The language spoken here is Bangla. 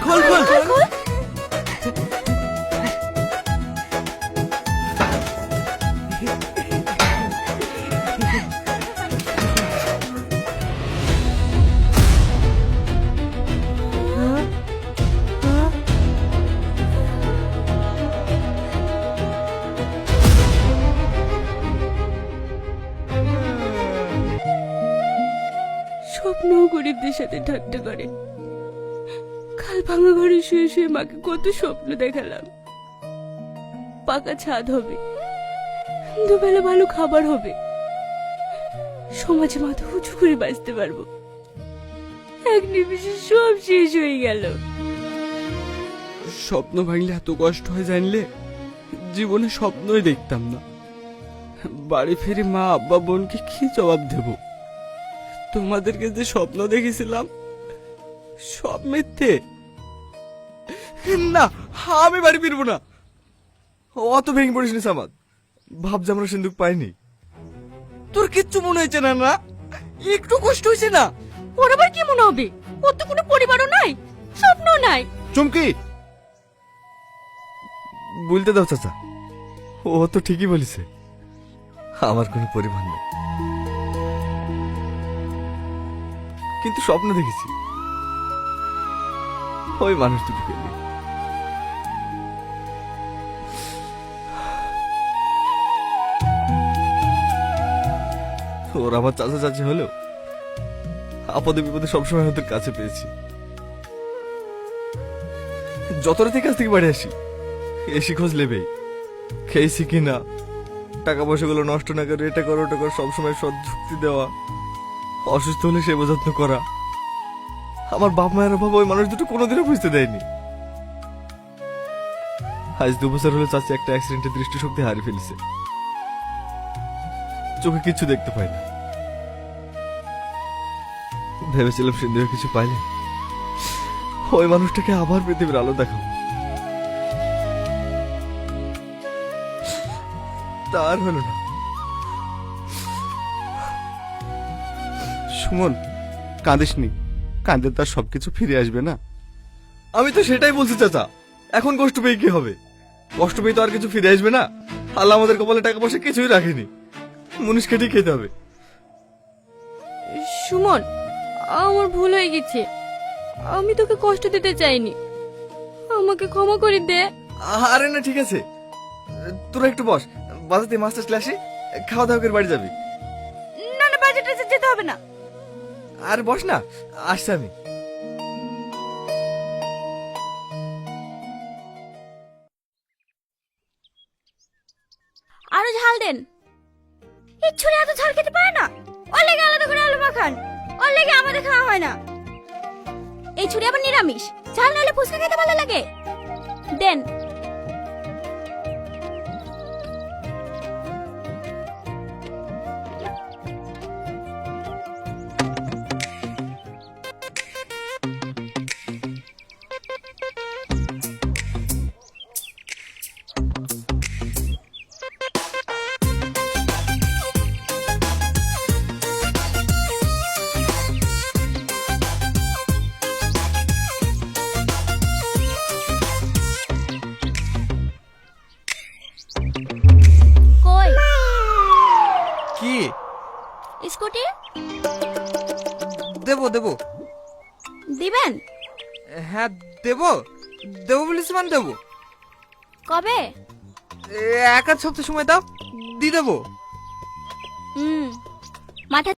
খোল খোল খোল। স্বপ্ন গরিবদের সাথে ঠাট্টা করে। কাল ভাঙা ঘরে শুয়ে শুয়ে মাকে কত স্বপ্ন দেখালাম। পাকা ছাদ হবে, দুবেলা ভালো খাবার হবে, সমাজে মাথা উঁচু করে বাঁচতে পারবো। এক নিমিষে সব শেষ হয়ে গেল। স্বপ্ন ভাঙলে এত কষ্ট হয় জানলে জীবনে স্বপ্নই দেখতাম না। বাড়ি ফিরে মা আব্বা বোনকে কি জবাব দেব? তোমাদেরকে যে স্বপ্ন দেখেছিলাম সব মিথ্যে। না, আমি বাড়ি ফিরবো না। অত ভেঙে পড়িস নি সামাদ। ভাব যে আমরা সিন্ধুক পাইনি। তোর কিচ্ছু মনে হয়েছে না? না একটু কষ্ট হয়েছে না? ওর আবার কি মনে হবে? ওর তো কোনো পরিবারও নাই, স্বপ্নও নাই। চুমকি, বলতে দাও চাচা। ও তো ঠিকই বলেছে, আমার কোনো পরিবার নেই, কিন্তু স্বপ্ন দেখেছি ওই মানুষ দুটোকে নিয়ে। ওর আমার চাচা চাচি হলেও আপদে বিপদে সবসময় ওদের কাছে পেয়েছি। যত রাতে কাছ থেকে বাড়ি আসি এসে খোঁজ নেবেই, খেয়েছি কিনা, টাকা পয়সাগুলো নষ্ট না করে এটা করো ওটা করো, সবসময় সৎ যুক্তি দেওয়া, অসুস্থ হলে সেবা যত্ন করা। আমার বাপ মায়ের অভাব ওই মানুষ দুটো কোনোদিনও বুঝতে দেয়নি। আজ 2 বছর হলো চাচি একটা অ্যাক্সিডেন্টে দৃষ্টিশক্তি হারিয়ে ফেলেছে, চোখে কিছু দেখতে পায় না। ভেবেছিলাম সিন্ধুকে কিছু পাইলে ওই মানুষটাকে আবার পৃথিবীর আলো দেখাবো, তার হলো না। সুমন, কাঁদিসনি, কাঁদে তার সবকিছু ফিরে আসবে না। আমি তো সেটাই বলছি চাচা, এখন কষ্ট পেয়ে কি হবে? কষ্ট পেয়ে তো আর কিছু ফিরে আসবে না। আল্লাহ আমাদের কপালে টাকা পয়সা কিছুই রাখেনি, মুনিশ কেটেই খেতে হবে। সুমন, আমার ভুল হয়ে গেছে, আমি তোকে কষ্ট দিতে চাইনি, আমাকে ক্ষমা করে দে। আরে না, ঠিক আছে, তোরা একটু বস, বাজাতে মাছটা চলে আসি, খাওয়া দাওয়া করে বাড়ি যাবি। না না, বাজেটে যেতে হবে না। আর বস না, আসছি আমি। আরো ঝাল দেন। এই ছুরি এত ঝাল খেতে পারে না। ওর লেগে আলাদা করে আলু মাখান, ওর লেগে আমাদের খাওয়া হয় না। এই ছুরি আবার নিরামিষ, ঝাল না হলে ফুচকা খেতে ভালো লাগে। দেন। কই কি স্কুটি দেবো দেবো? দিবেন? হ্যাঁ দেবো, দেবো বলিস মানে দেবো। কবে? 1 আধ সপ্তাহ সময় দাও, দিয়ে দেবো। মাথা